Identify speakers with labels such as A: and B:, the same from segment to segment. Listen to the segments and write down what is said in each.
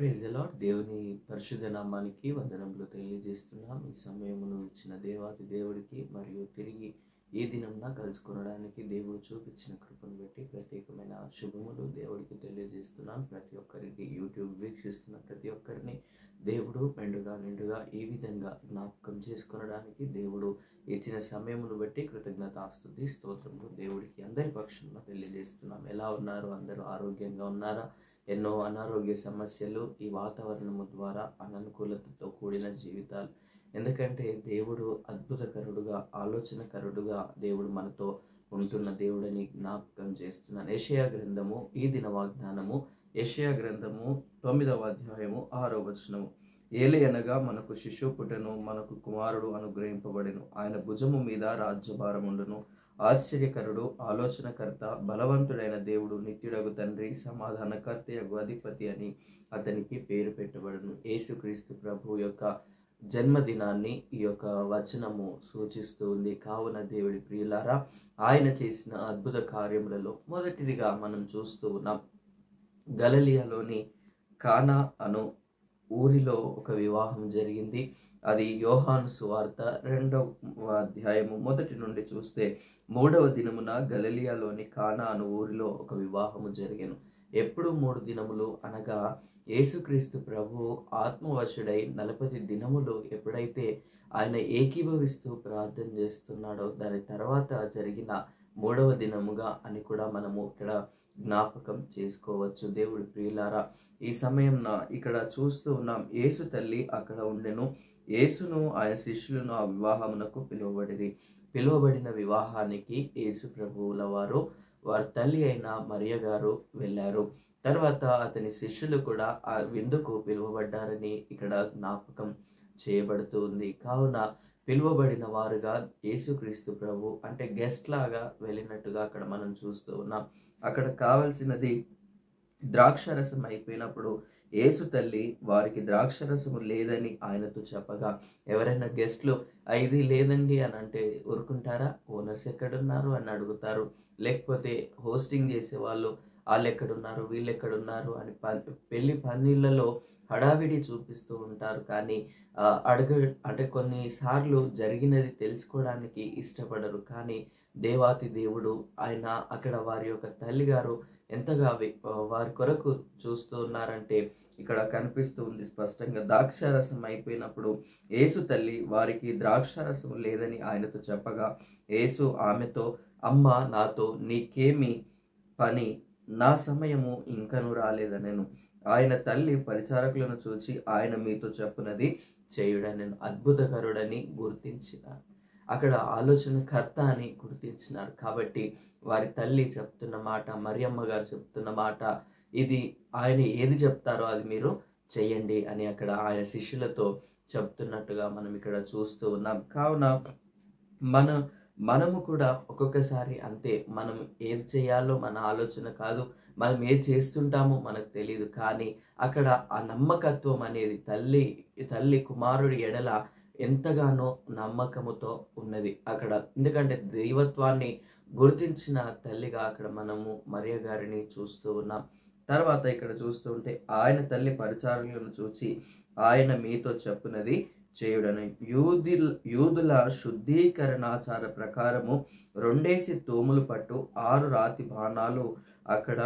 A: Praise the lord. దేవుని పరిశుద్ధ నామానికి వందనములు తెలియజేస్తున్నాం. ఈ సమయమును ఇచ్చిన దేవాది దేవుడికి మరియు తిరిగి ఈ దినంన కలుసుకొనడానికి దేవుడు చూపించిన కృపను బట్టి ప్రత్యేకమైన శుభములు దేవుడికి తెలియజేస్తున్నాను. ప్రతి ఒక్కరికి యూట్యూబ్ వీక్షిస్తున్న ప్రతి ఒక్కరిని దేవుడు నిండుగా ఈ విధంగా జ్ఞాపకం చేసుకొనడానికి దేవుడు ఇచ్చిన సమయమును బట్టి కృతజ్ఞతాస్తుతి స్తోత్రములు దేవుడికి అందరి పక్షంలో తెలియజేస్తున్నాం. ఎలా ఉన్నారు? అందరూ ఆరోగ్యంగా ఉన్నారా? ఎన్నో అనారోగ్య సమస్యలు ఈ వాతావరణము ద్వారా అననుకూలతతో కూడిన జీవితాలు. ఎందుకంటే దేవుడు అద్భుతకరుడుగా, ఆలోచనకరుడుగా దేవుడు మనతో ఉంటున్న దేవుడని జ్ఞాపకం చేస్తున్నాను. యెషయా గ్రంథము ఈ దిన వాగ్దానము, యెషయా గ్రంథము 9వ అధ్యాయము 6వ వచనము. ఏలయనగా మనకు శిశువు పుట్టెను, మనకు కుమారుడు అనుగ్రహింపబడెను, ఆయన భుజము మీద రాజ్యభారముండును. ఆశ్చర్యకరుడు, ఆలోచనకర్త, బలవంతుడైన దేవుడు, నిత్యుడగు తండ్రి, సమాధానకర్త యగు అధిపతి అని అతనికి పేరు పెట్టబడును. యేసుక్రీస్తు ప్రభు యొక్క జన్మదినాన్ని ఈ యొక్క వచనము సూచిస్తూ ఉంది. కావున దేవుడి ప్రియులారా, ఆయన చేసిన అద్భుత కార్యములలో మొదటిదిగా మనం చూస్తూ ఉన్నాం. గలిలయలోని కానా అను ఊరిలో ఒక వివాహం జరిగింది. అది యోహాను సువార్త 2వ అధ్యాయము 1 నుండి చూస్తే, 3వ దినమున గలిలయలోని కానా అను ఊరిలో ఒక వివాహము జరిగెను. ఎప్పుడు 3 దినములు అనగా యేసుక్రీస్తు ప్రభు ఆత్మవశుడై 40 దినములు ఎప్పుడైతే ఆయన ఏకీభవిస్తూ ప్రార్థన చేస్తున్నాడో దాని తర్వాత జరిగిన 3వ దినముగా అని కూడా మనము ఇక్కడ జ్ఞాపకం చేసుకోవచ్చు. దేవుడి ప్రియులారా, ఈ సమయంన ఇక్కడ చూస్తూ ఉన్నాం. యేసు తల్లి అక్కడ ఉండెను. యేసును ఆయన శిష్యులను ఆ వివాహమునకు పిలువబడిన వివాహానికి యేసు ప్రభువుల వారి తల్లి అయిన మరియ గారు వెళ్ళారు. తర్వాత అతని శిష్యులు కూడా ఆ విందుకు పిలువబడ్డారని ఇక్కడ జ్ఞాపకం చేయబడుతూ ఉంది. కావున పిలువబడిన వారుగా యేసుక్రీస్తు ప్రభు అంటే గెస్ట్ లాగా వెళ్ళినట్టుగా అక్కడ మనం చూస్తూ ఉన్నాం. అక్కడ కావలసినది ద్రాక్షరసం అయిపోయినప్పుడు యేసు తల్లి వారికి ద్రాక్షరసము లేదని ఆయనతో చెప్పగా, ఎవరైనా గెస్ట్లు ఇది లేదండి అని అంటే ఊరుకుంటారా? ఓనర్స్ ఎక్కడున్నారు అని అడుగుతారు. లేకపోతే హోస్టింగ్ చేసే వాళ్ళు ఎక్కడున్నారు, వీళ్ళు ఎక్కడున్నారు అని పెళ్లి పన్నీళ్లలో హడావిడి చూపిస్తూ ఉంటారు. కానీ అంటే కొన్నిసార్లు జరిగినది తెలుసుకోవడానికి ఇష్టపడరు. కానీ దేవాతి దేవుడు ఆయన అక్కడ వారి యొక్క తల్లి గారు ఎంతగా వారి కొరకు చూస్తూ ఉన్నారంటే ఇక్కడ కనిపిస్తూ ఉంది స్పష్టంగా. ద్రాక్షారసం అయిపోయినప్పుడు యేసు తల్లి వారికి ద్రాక్షారసం లేదని ఆయనతో చెప్పగా, యేసు ఆమెతో, అమ్మ, నాతో నీకేమి పని? నా సమయము ఇంకను రాలేదనెను. ఆయన తల్లి పరిచారకులను చూచి, ఆయన మీతో చెప్పునది చేయుడనెను. అద్భుతకరుడని గుర్తించినారు. అక్కడ ఆలోచనకర్త అని గుర్తించినారు. కాబట్టి వారి తల్లి చెప్తున్న మాట, మరియమ్మ గారు చెప్తున్న మాట, ఇది ఆయన ఏది చెప్తారో అది మీరు చెయ్యండి అని అక్కడ ఆయన శిష్యులతో చెప్తున్నట్టుగా మనం ఇక్కడ చూస్తూ ఉన్నాం. కావున మనము కూడా ఒక్కొక్కసారి అంతే. మనం ఏది చేయాలో మన ఆలోచన కాదు, మనం ఏది చేస్తుంటామో మనకు తెలియదు. కానీ అక్కడ ఆ నమ్మకత్వం అనేది తల్లి కుమారుడి ఎడల ఎంతగానో నమ్మకముతో ఉన్నది అక్కడ. ఎందుకంటే దైవత్వాన్ని గుర్తించిన తల్లిగా అక్కడ మనము మరియ గారిని చూస్తూ ఉన్నాం. తర్వాత ఇక్కడ చూస్తూ ఉంటే, ఆయన తల్లి పరిచారకులను చూచి, ఆయన మీతో చెప్పునది చేయుడని. యూదుల శుద్ధీకరణాచార ప్రకారము 2 తూములు పట్టు 6 రాతి బాణాలు అక్కడ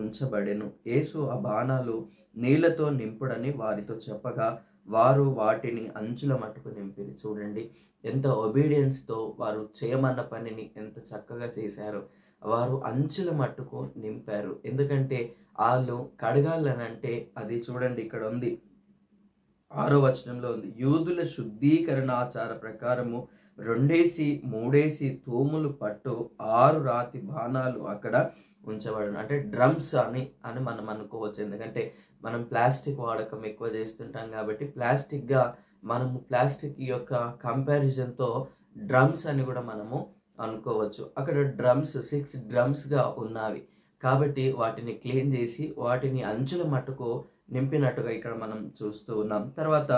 A: ఉంచబడెను. యేసు ఆ బాణాలు నీళ్లతో నింపుడని వారితో చెప్పగా, వారు వాటిని అంచుల మట్టుకు నింపిరి. చూడండి ఎంత ఒబీడియన్స్తో వారు చేయమన్న పనిని ఎంత చక్కగా చేశారు. వారు అంచుల మట్టుకు నింపారు. ఎందుకంటే వాళ్ళు కడగాలనంటే, అది చూడండి ఇక్కడ ఉంది 6వ వచనంలో ఉంది, యూదుల శుద్ధీకరణాచార ప్రకారము 2-3 తూములు పట్టు 6 రాతి బాణాలు అక్కడ ఉంచబడను. అంటే డ్రమ్స్ అని మనం అనుకోవచ్చు. ఎందుకంటే మనం ప్లాస్టిక్ వాడకం ఎక్కువ చేస్తుంటాం కాబట్టి ప్లాస్టిక్ యొక్క కంపారిజన్తో డ్రమ్స్ అని కూడా మనము అనుకోవచ్చు. అక్కడ డ్రమ్స్ 6 డ్రమ్స్గా ఉన్నవి కాబట్టి వాటిని క్లీన్ చేసి వాటిని అంచుల మట్టుకు నింపినట్టుగా ఇక్కడ మనం చూస్తూ ఉన్నాం. తర్వాత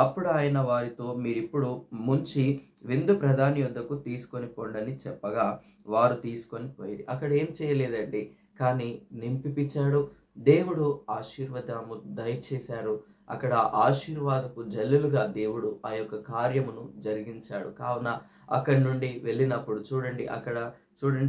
A: అప్పుడు ఆయన వారితో, మీరిప్పుడు ముంచి విందు ప్రధాని వద్దకు తీసుకొని పోండని చెప్పగా వారు తీసుకొని పోయి, అక్కడ ఏం చేయలేదండి, కానీ నింపిపించాడు. దేవుడు ఆశీర్వాదము దయచేశారు. అక్కడ ఆశీర్వాదపు జల్లులుగా దేవుడు ఆ యొక్క కార్యమును జరిగించాడు. కావున అక్కడి నుండి వెళ్ళినప్పుడు చూడండి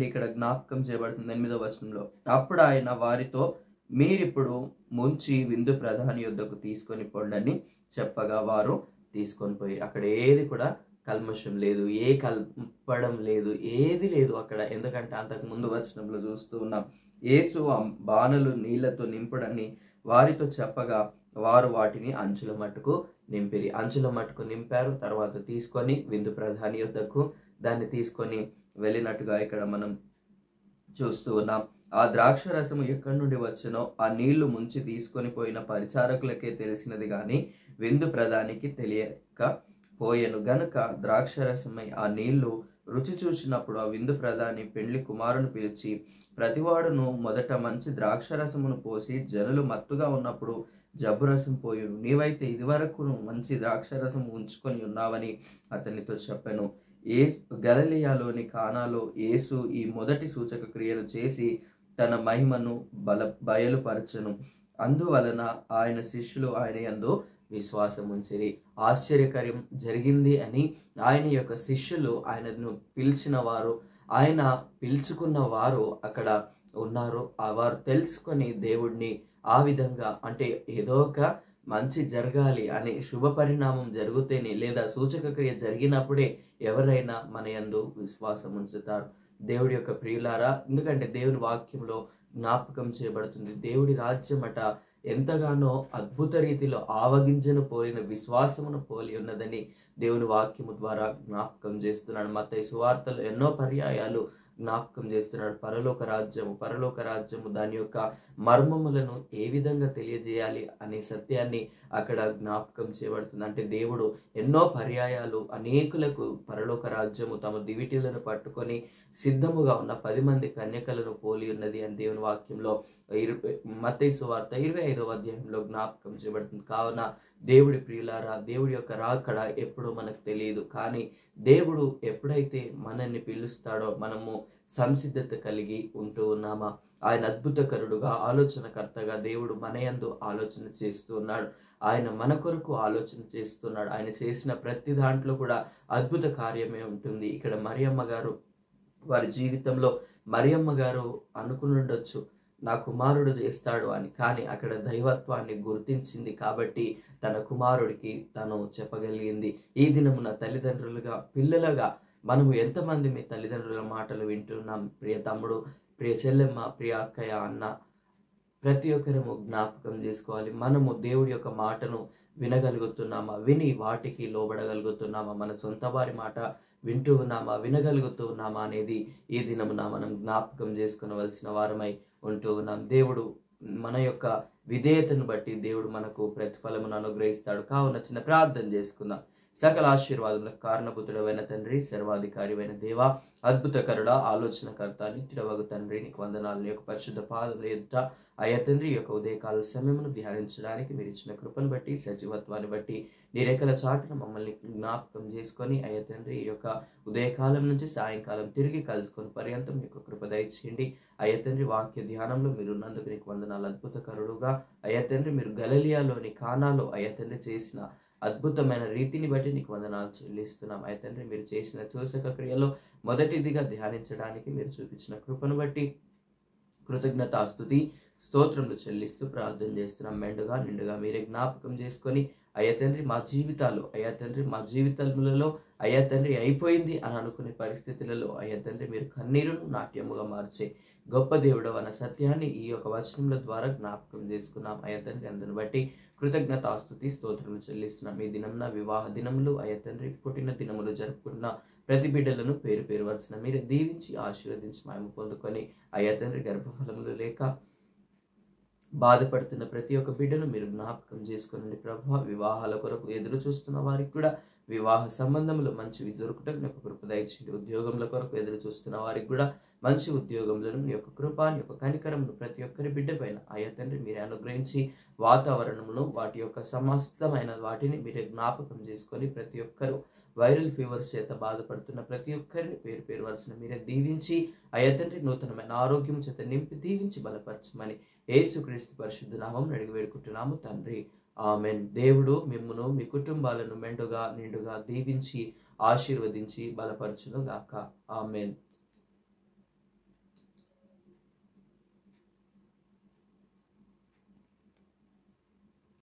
A: ఇక్కడ జ్ఞాపకం చేయబడుతుంది 8వ వచనంలో. అప్పుడు ఆయన వారితో, మీరిప్పుడు ముంచి విందు ప్రధాని యొద్దకు తీసుకొని పొండని చెప్పగా వారు తీసుకొని పోయి. అక్కడ ఏది కూడా కల్మషం లేదు, ఏ కలపడం లేదు, ఏది లేదు అక్కడ. ఎందుకంటే అంతకు ముందు వచనంలో చూస్తూ ఉన్నాం, యేసు ఆ బాణలు నీళ్లతో నింపుడని వారితో చెప్పగా వారు వాటిని అంచుల మట్టుకు నింపిరి. అంచుల మట్టుకు నింపారు. తర్వాత తీసుకొని విందు ప్రధాని యొద్దకు దాన్ని తీసుకొని వెళ్ళినట్టుగా ఇక్కడ మనం చూస్తూ ఉన్నాం. ఆ ద్రాక్ష రసము ఎక్కడి నుండి వచ్చునో ఆ నీళ్లు ముంచి తీసుకొని పోయిన పరిచారకులకే తెలిసినది గాని విందు ప్రధానికి తెలియక పోయెను గనుక ద్రాక్షరసమై ఆ నీళ్లు రుచి చూసినప్పుడు ఆ విందు ప్రధాని పెండ్లి కుమారుని పిలిచి, ప్రతివాడును మొదట మంచి ద్రాక్షరసమును పోసి జనులు మత్తుగా ఉన్నప్పుడు జబ్బురసం పోయును, నీవైతే ఇదివరకు మంచి ద్రాక్షరసం ఉంచుకొని ఉన్నావని అతనితో చెప్పెను. గలిలయలోని కానాలో యేసు ఈ మొదటి సూచక క్రియను చేసి తన మహిమను బయలుపరచెను. అందువలన ఆయన శిష్యులు ఆయన యందు విశ్వాసం ఉంచిరి. ఆశ్చర్యకరం జరిగింది అని ఆయన యొక్క శిష్యులు, ఆయనను పిలిచిన వారు, ఆయన పిలుచుకున్న వారు అక్కడ ఉన్నారు. వారు తెలుసుకొని దేవుడిని ఆ విధంగా, అంటే ఏదో ఒక మంచి జరగాలి అని, శుభ పరిణామం జరిగితేనే లేదా సూచక క్రియ జరిగినప్పుడే ఎవరైనా మన యందు విశ్వాసం ఉంచుతారు. దేవుడి యొక్క ప్రియులారా, ఎందుకంటే దేవుని వాక్యంలో జ్ఞాపకం చేయబడుతుంది, దేవుడి రాజ్యమట ఎంతగానో అద్భుత రీతిలో ఆవగింజను పోలిన విశ్వాసమును పోలి ఉన్నదని దేవుని వాక్యము ద్వారా జ్ఞాపకం చేస్తున్నాడు. మత్తయి సువార్తలో ఎన్నో పర్యాయాలు జ్ఞాపకం చేస్తున్నాడు. పరలోక రాజ్యము దాని యొక్క మర్మములను ఏ విధంగా తెలియజేయాలి అనే సత్యాన్ని అక్కడ జ్ఞాపకం చేయబడుతుంది. అంటే దేవుడు ఎన్నో పర్యాయాలు అనేకులకు పరలోక రాజ్యము తమ దివిటీలను పట్టుకొని సిద్ధముగా ఉన్న 10 మంది కన్యకలను పోలి ఉన్నది అని దేవుని వాక్యంలో మత్తయి సువార్త 25వ అధ్యాయంలో జ్ఞాపకం చేయబడుతుంది. కావున దేవుడి ప్రియులారా, దేవుడి యొక్క రాకడ ఎప్పుడో మనకు తెలియదు. కానీ దేవుడు ఎప్పుడైతే మనల్ని పిలుస్తాడో మనము సంసిద్ధత కలిగి ఉంటూ ఉన్నామా? ఆయన అద్భుతకరుడుగా, ఆలోచనకర్తగా దేవుడు మన యందు ఆలోచన చేస్తూ ఉన్నాడు. ఆయన మన కొరకు ఆలోచన చేస్తున్నాడు. ఆయన చేసిన ప్రతి దాంట్లో కూడా అద్భుత కార్యమే ఉంటుంది. ఇక్కడ మరియమ్మ గారు, వారి జీవితంలో మరియమ్మ గారు అనుకుని ఉండొచ్చు, నా కుమారుడు చేస్తాడు అని. కానీ అక్కడ దైవత్వాన్ని గుర్తించింది కాబట్టి తన కుమారుడికి తను చెప్పగలిగింది. ఈ దినమున తల్లిదండ్రులుగా, పిల్లలుగా మనము ఎంతమంది మీ తల్లిదండ్రుల మాటలు వింటున్నాం? ప్రియ తమ్ముడు, ప్రియ చెల్లెమ్మ, ప్రియ అక్కయ్య, అన్న, ప్రతి ఒక్కరము జ్ఞాపకం చేసుకోవాలి. మనము దేవుడి యొక్క మాటను వినగలుగుతున్నామా? విని వాటికి లోబడగలుగుతున్నామా? మన సొంత వారి మాట వింటూ ఉన్నామా, వినగలుగుతూ ఉన్నామా అనేది ఈ దినమున మనం జ్ఞాపకం చేసుకునవలసిన వారమై ఉంటూ ఉన్నాం. దేవుడు మన యొక్క విధేయతను బట్టి దేవుడు మనకు ప్రతిఫలమును అనుగ్రహిస్తాడు. కావున చిన్న ప్రార్థన చేసుకుందాం. సకల ఆశీర్వాదములకు కారణపుత్రుడైన తండ్రి, సర్వాధికారివైన దేవ, అద్భుతకరుడ, ఆలోచనకర్త, నిత్యుడవగు తండ్రి, నీకు వందనాలు. నీ యొక్క పరిశుద్ధ పాదముల ఎదుట అయ్యా తండ్రి, యొక్క ఉదయకాల సమయమును ధ్యానించడానికి మీరు ఇచ్చిన కృపను బట్టి, సజీవత్వాన్ని బట్టి, నీ రెక్కల చాటున మమ్మల్ని జ్ఞాపకం చేసుకొని అయ్యా తండ్రి, ఈ యొక్క ఉదయకాలం నుంచి సాయంకాలం తిరిగి కలుసుకొని పర్యంతం మీకు కృప దయచేయండి. అయ్యా తండ్రి, వాక్య ధ్యానంలో మీరు ఉన్నందుకు నీకు వందనాలు. అద్భుతకరుడుగా అయ్యా తండ్రి, మీరు గలిలయలోని కానాలో అయ్యా తండ్రి చేసిన అద్భుతమైన రీతిని బట్టి నీకు వందనాలు చెల్లిస్తున్నాం. అయ్యా తండ్రి, మీరు చేసిన సూచక క్రియలో మొదటిదిగా ధ్యానించడానికి మీరు చూపించిన కృపను బట్టి కృతజ్ఞతాస్తుతి స్తోత్రములు చెల్లిస్తూ ప్రార్థన చేస్తున్నాం. మెండుగా నిండుగా మీరే జ్ఞాపకం చేసుకొని అయ్యా తండ్రి, మా జీవితాలు అయ్యా తండ్రి, మా జీవితాలలో అయ్యా తండ్రి అయిపోయింది అని అనుకునే పరిస్థితులలో అయ్యా తండ్రి, మీరు కన్నీరును నాట్యముగా మార్చే గొప్ప దేవుడు అన్న సత్యాన్ని ఈ యొక్క వచనముల ద్వారా జ్ఞాపకం చేసుకున్నాం. అయ్యా తండ్రి, అందుని బట్టి కృతజ్ఞతాస్తుతి స్తోత్రములు చెల్లిస్తున్నాం. ఈ దినంన వివాహ దినములు అయ్యా తండ్రి, పుట్టిన దినములు జరుపుకుంటున్న ప్రతి బిడ్డలను పేరు పేరు వరుసన మీరు దీవించి ఆశీర్వదించి మహిమ పొందుకొని అయ్యా తండ్రి, గర్భఫలములు లేక బాధపడుతున్న ప్రతి ఒక్క బిడ్డను మీరు జ్ఞాపకం చేసుకునండి ప్రభు. వివాహాల కొరకు ఎదురు చూస్తున్న వారికి కూడా వివాహ సంబంధంలో మంచివి దొరుకుటకు నీ యొక్క కృప దయచేయండి. ఉద్యోగంలో కొరకు ఎదురు చూస్తున్న వారికి కూడా మంచి ఉద్యోగంలో నీ యొక్క కృప, నీ యొక్క కనికరమును ప్రతి ఒక్కరి బిడ్డ పైన అయ్యా తండ్రి మీరే అనుగ్రహించి వాతావరణమును వాటి యొక్క సమస్తమైన వాటిని మీరే జ్ఞాపకం చేసుకొని ప్రతి ఒక్కరూ వైరల్ ఫీవర్స్ చేత బాధపడుతున్న ప్రతి ఒక్కరిని పేరు పేరు వలసిన మీరే దీవించి అయ్యా తండ్రి నూతనమైన ఆరోగ్యం చేత నింపి దీవించి బలపరచమని యేసుక్రీస్తు పరిశుద్ధ నామం అడిగి వేడుకుంటున్నాము తండ్రి. ఆమెన్. దేవుడు మిమ్మును మీ కుటుంబాలను మెండుగా నిండుగా దీవించి ఆశీర్వదించి బలపరచును గాక. ఆమెన్.